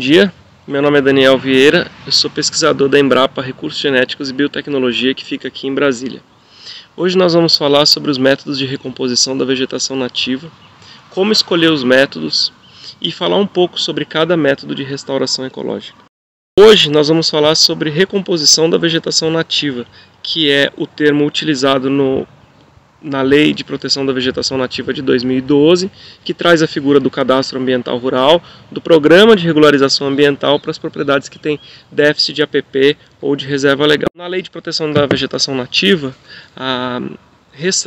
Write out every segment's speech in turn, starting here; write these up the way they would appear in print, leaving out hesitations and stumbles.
dia, meu nome é Daniel Vieira, eu sou pesquisador da Embrapa Recursos Genéticos e Biotecnologia que fica aqui em Brasília. Hoje nós vamos falar sobre os métodos de recomposição da vegetação nativa, como escolher os métodos e falar um pouco sobre cada método de restauração ecológica. Hoje nós vamos falar sobre recomposição da vegetação nativa, que é o termo utilizado na Lei de Proteção da Vegetação Nativa de 2012, que traz a figura do Cadastro Ambiental Rural, do Programa de Regularização Ambiental para as propriedades que têm déficit de APP ou de reserva legal. Na Lei de Proteção da Vegetação Nativa, a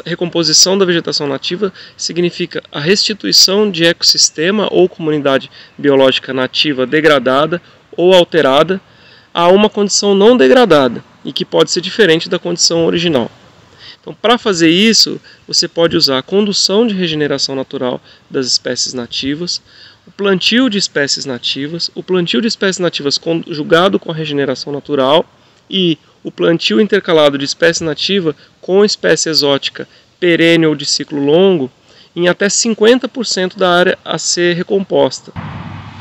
recomposição da vegetação nativa significa a restituição de ecossistema ou comunidade biológica nativa degradada ou alterada a uma condição não degradada e que pode ser diferente da condição original. Então, para fazer isso, você pode usar a condução de regeneração natural das espécies nativas, o plantio de espécies nativas, o plantio de espécies nativas conjugado com a regeneração natural e o plantio intercalado de espécie nativa com espécie exótica perene ou de ciclo longo em até 50% da área a ser recomposta.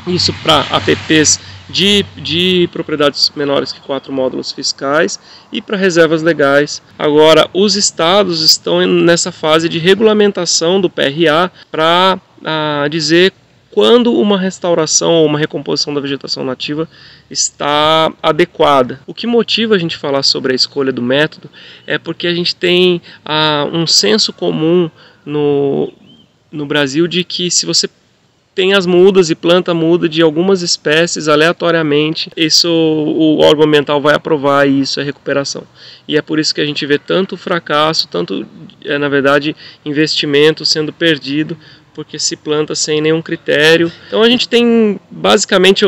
Isso para APPs de propriedades menores que 4 módulos fiscais e para reservas legais. Agora, os estados estão nessa fase de regulamentação do PRA para dizer quando uma restauração ou uma recomposição da vegetação nativa está adequada. O que motiva a gente falar sobre a escolha do método é porque a gente tem um senso comum no Brasil de que se você tem as mudas e planta muda de algumas espécies aleatoriamente, o órgão ambiental vai aprovar e isso é recuperação. E é por isso que a gente vê tanto fracasso, tanto, na verdade, investimento sendo perdido, porque se planta sem nenhum critério. Então a gente tem, basicamente,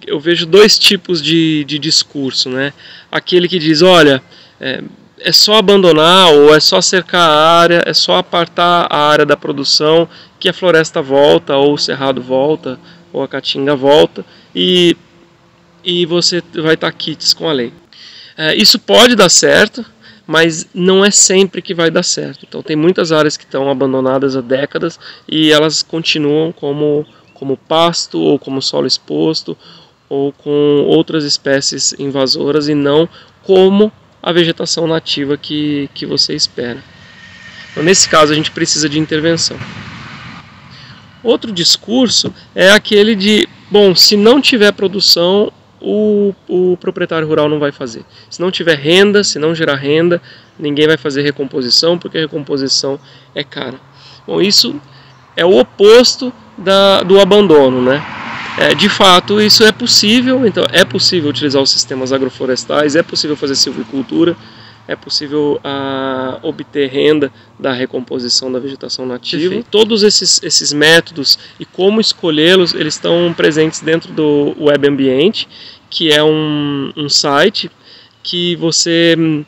eu vejo 2 tipos de discurso, né? Aquele que diz, olha, é só abandonar ou é só cercar a área, é só apartar a área da produção que a floresta volta, ou o cerrado volta, ou a caatinga volta, e você vai estar quites com a lei. Isso pode dar certo, mas não é sempre que vai dar certo. Então tem muitas áreas que estão abandonadas há décadas e elas continuam como pasto, ou como solo exposto, ou com outras espécies invasoras e não como a vegetação nativa que você espera. Então, nesse caso, a gente precisa de intervenção. Outro discurso é aquele de, bom, se não tiver produção, o proprietário rural não vai fazer. Se não tiver renda, se não gerar renda, ninguém vai fazer recomposição, porque a recomposição é cara. Bom, isso é o oposto do abandono, né? De fato, isso é possível, então é possível utilizar os sistemas agroflorestais, é possível fazer silvicultura, é possível obter renda da recomposição da vegetação nativa. Perfeito. Todos esses métodos e como escolhê-los, eles estão presentes dentro do Web Ambiente, que é um site que você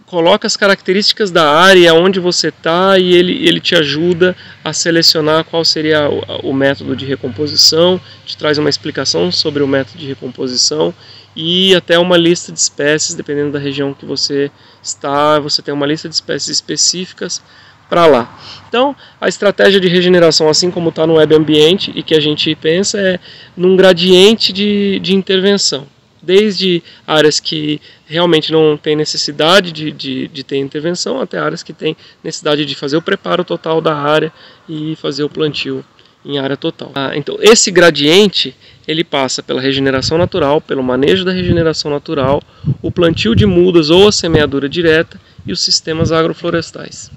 coloca as características da área onde você está e ele te ajuda a selecionar qual seria o método de recomposição, te traz uma explicação sobre o método de recomposição e até uma lista de espécies, dependendo da região que você está, você tem uma lista de espécies específicas para lá. Então, a estratégia de regeneração, assim como está no Web Ambiente e que a gente pensa, é num gradiente de intervenção. Desde áreas que realmente não tem necessidade de ter intervenção, até áreas que têm necessidade de fazer o preparo total da área e fazer o plantio em área total. Então esse gradiente ele passa pela regeneração natural, pelo manejo da regeneração natural, o plantio de mudas ou a semeadura direta e os sistemas agroflorestais.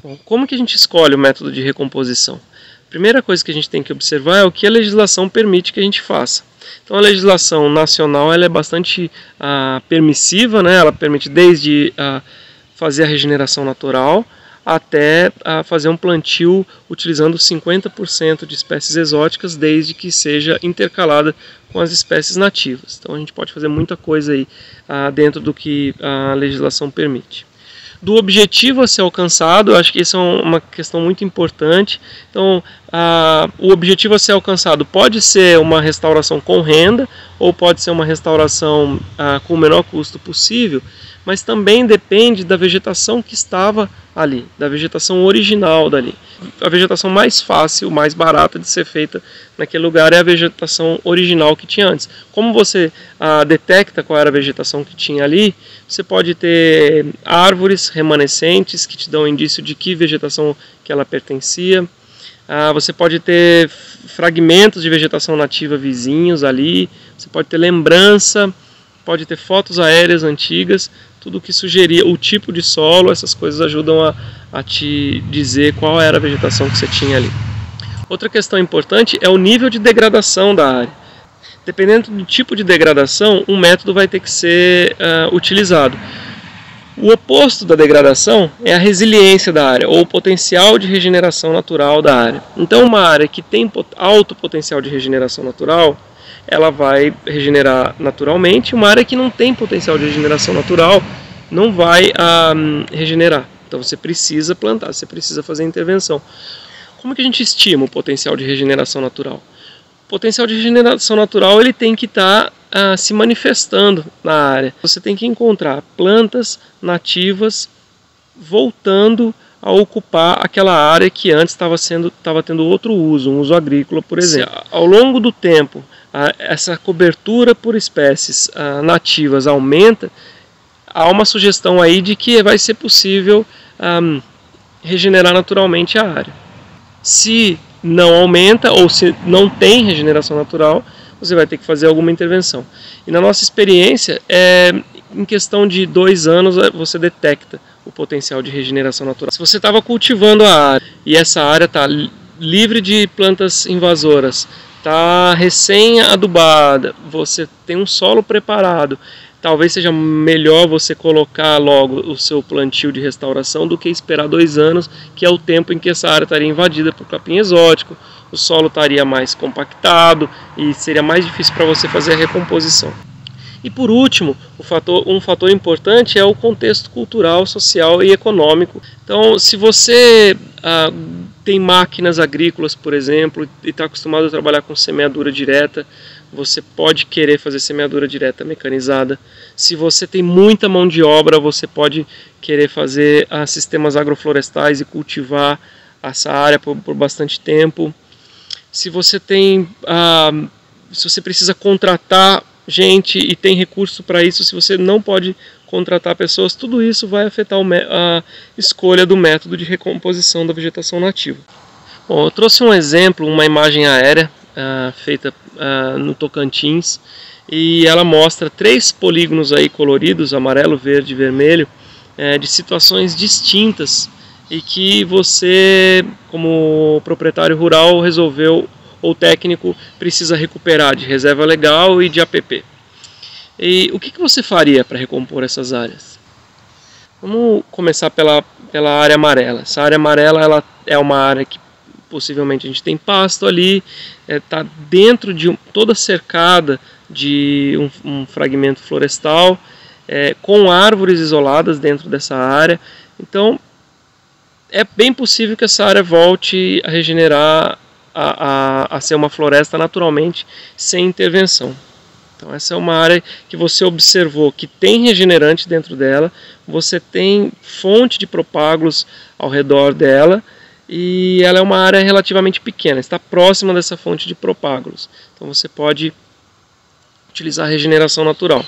Bom, como que a gente escolhe o método de recomposição? A primeira coisa que a gente tem que observar é o que a legislação permite que a gente faça. Então a legislação nacional ela é bastante permissiva, né? Ela permite desde fazer a regeneração natural até fazer um plantio utilizando 50% de espécies exóticas, desde que seja intercalada com as espécies nativas. Então a gente pode fazer muita coisa aí dentro do que a legislação permite. Do objetivo a ser alcançado, eu acho que isso é uma questão muito importante. Então, o objetivo a ser alcançado pode ser uma restauração com renda, ou pode ser uma restauração com o menor custo possível, mas também depende da vegetação que estava ali, da vegetação original dali. A vegetação mais fácil, mais barata de ser feita naquele lugar é a vegetação original que tinha antes. Como você detecta qual era a vegetação que tinha ali, você pode ter árvores remanescentes que te dão indício de que vegetação que ela pertencia. Você pode ter fragmentos de vegetação nativa vizinhos ali, você pode ter lembrança, pode ter fotos aéreas antigas, tudo que sugeria o tipo de solo, essas coisas ajudam a te dizer qual era a vegetação que você tinha ali. Outra questão importante é o nível de degradação da área. Dependendo do tipo de degradação, um método vai ter que ser utilizado. O oposto da degradação é a resiliência da área, ou o potencial de regeneração natural da área. Então, uma área que tem alto potencial de regeneração natural, ela vai regenerar naturalmente. Uma área que não tem potencial de regeneração natural não vai regenerar. Então, você precisa plantar, você precisa fazer intervenção. Como que a gente estima o potencial de regeneração natural? O potencial de regeneração natural ele tem que estar se manifestando na área. Você tem que encontrar plantas nativas voltando a ocupar aquela área que antes estava tendo outro uso, um uso agrícola, por exemplo. Se, ao longo do tempo, essa cobertura por espécies nativas aumenta, há uma sugestão aí de que vai ser possível regenerar naturalmente a área. Se não aumenta ou se não tem regeneração natural, você vai ter que fazer alguma intervenção. E na nossa experiência, em questão de 2 anos, você detecta o potencial de regeneração natural. Se você estava cultivando a área e essa área está livre de plantas invasoras, está recém-adubada, você tem um solo preparado, talvez seja melhor você colocar logo o seu plantio de restauração do que esperar 2 anos, que é o tempo em que essa área estaria invadida por capim exótico, o solo estaria mais compactado e seria mais difícil para você fazer a recomposição. E por último, um fator importante é o contexto cultural, social e econômico. Então, se você tem máquinas agrícolas, por exemplo, e está acostumado a trabalhar com semeadura direta, você pode querer fazer semeadura direta mecanizada. Se você tem muita mão de obra, você pode querer fazer sistemas agroflorestais e cultivar essa área por bastante tempo. Se você precisa contratar gente e tem recurso para isso, se você não pode contratar pessoas, tudo isso vai afetar a escolha do método de recomposição da vegetação nativa. Bom, eu trouxe um exemplo, uma imagem aérea feita no Tocantins, e ela mostra 3 polígonos aí coloridos, amarelo, verde e vermelho, de situações distintas e que você, como proprietário rural, resolveu, ou técnico, precisa recuperar de reserva legal e de APP. E o que você faria para recompor essas áreas? Vamos começar pela área amarela. Essa área amarela ela é uma área que possivelmente a gente tem pasto ali, está dentro de toda cercada de um fragmento florestal, com árvores isoladas dentro dessa área. Então é bem possível que essa área volte a regenerar, a ser uma floresta naturalmente, sem intervenção. Então essa é uma área que você observou que tem regenerante dentro dela, você tem fonte de propágulos ao redor dela, e ela é uma área relativamente pequena, está próxima dessa fonte de propágulos. Então você pode utilizar a regeneração natural.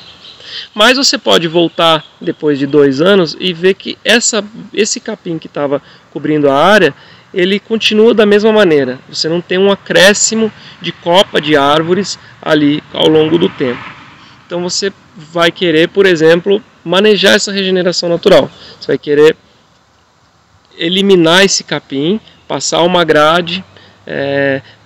Mas você pode voltar depois de 2 anos e ver que esse capim que estava cobrindo a área, ele continua da mesma maneira. Você não tem um acréscimo de copa de árvores ali ao longo do tempo. Então você vai querer, por exemplo, manejar essa regeneração natural. Você vai querer eliminar esse capim, passar uma grade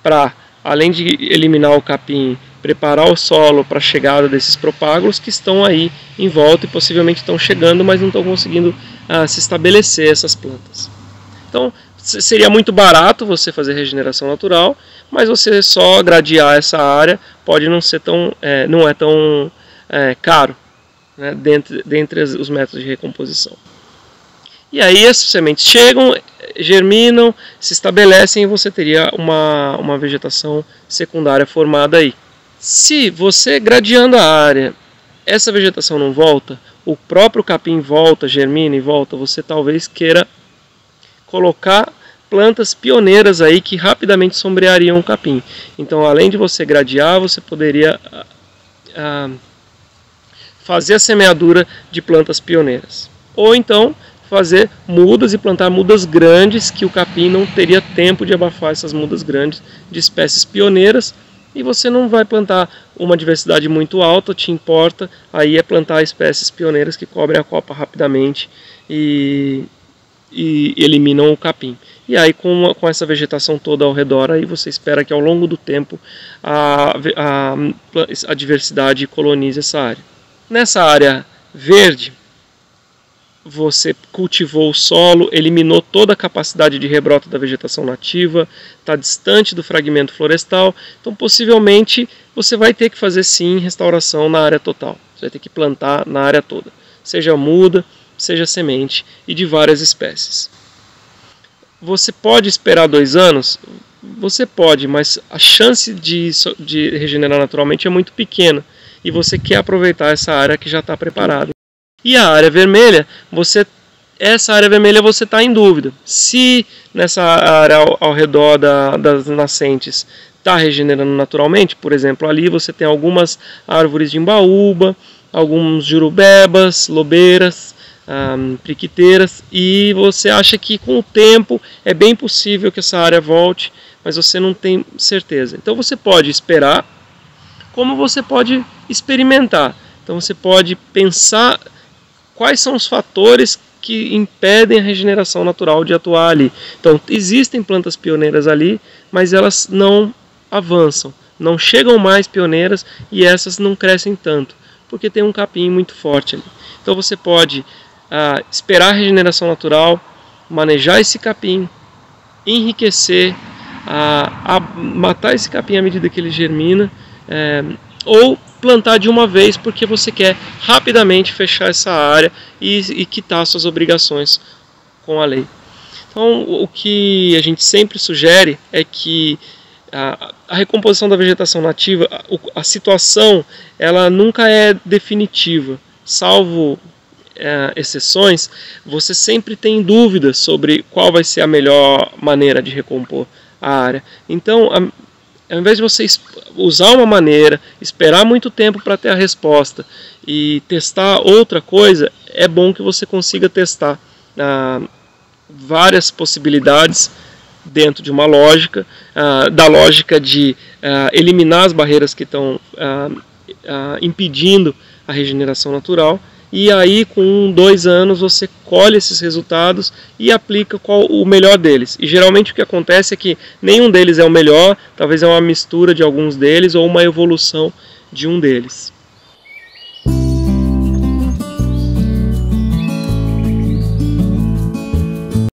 para, além de eliminar o capim, preparar o solo para a chegada desses propágulos que estão aí em volta e possivelmente estão chegando, mas não estão conseguindo se estabelecer essas plantas. Então seria muito barato você fazer regeneração natural, mas você só gradear essa área pode não ser não é tão caro, dentre os métodos de recomposição. E aí as sementes chegam, germinam, se estabelecem e você teria uma vegetação secundária formada aí. Se você gradeando a área, essa vegetação não volta, o próprio capim volta, germina e volta, você talvez queira colocar plantas pioneiras aí que rapidamente sombreariam o capim. Então, além de você gradear, você poderia fazer a semeadura de plantas pioneiras. Ou então fazer mudas e plantar mudas grandes, que o capim não teria tempo de abafar essas mudas grandes de espécies pioneiras, e você não vai plantar uma diversidade muito alta, te importa, aí é plantar espécies pioneiras que cobrem a copa rapidamente e eliminam o capim. E aí com essa vegetação toda ao redor, aí você espera que ao longo do tempo a diversidade colonize essa área. Nessa área verde, você cultivou o solo, eliminou toda a capacidade de rebrota da vegetação nativa, está distante do fragmento florestal, então possivelmente você vai ter que fazer sim restauração na área total. Você vai ter que plantar na área toda, seja muda, seja semente e de várias espécies. Você pode esperar 2 anos? Você pode, mas a chance de regenerar naturalmente é muito pequena e você quer aproveitar essa área que já está preparada. E a área vermelha, essa área vermelha você está em dúvida. Se nessa área ao redor das nascentes está regenerando naturalmente, por exemplo, ali você tem algumas árvores de imbaúba, alguns jurubebas, lobeiras, priquiteiras, e você acha que com o tempo é bem possível que essa área volte, mas você não tem certeza. Então você pode esperar, como você pode experimentar. Então você pode pensar quais são os fatores que impedem a regeneração natural de atuar ali. Então, existem plantas pioneiras ali, mas elas não avançam, não chegam mais pioneiras e essas não crescem tanto, porque tem um capim muito forte ali. Então, você pode esperar a regeneração natural, manejar esse capim, enriquecer, matar esse capim à medida que ele germina, ou plantar de uma vez porque você quer rapidamente fechar essa área e quitar suas obrigações com a lei. Então, o que a gente sempre sugere é que a recomposição da vegetação nativa, a situação, ela nunca é definitiva, salvo exceções, você sempre tem dúvidas sobre qual vai ser a melhor maneira de recompor a área. Então, ao invés de você usar uma maneira, esperar muito tempo para ter a resposta e testar outra coisa, é bom que você consiga testar várias possibilidades dentro de uma lógica, da lógica de eliminar as barreiras que estão impedindo a regeneração natural. E aí, com 2 anos, você colhe esses resultados e aplica o melhor deles. E geralmente o que acontece é que nenhum deles é o melhor, talvez é uma mistura de alguns deles ou uma evolução de um deles.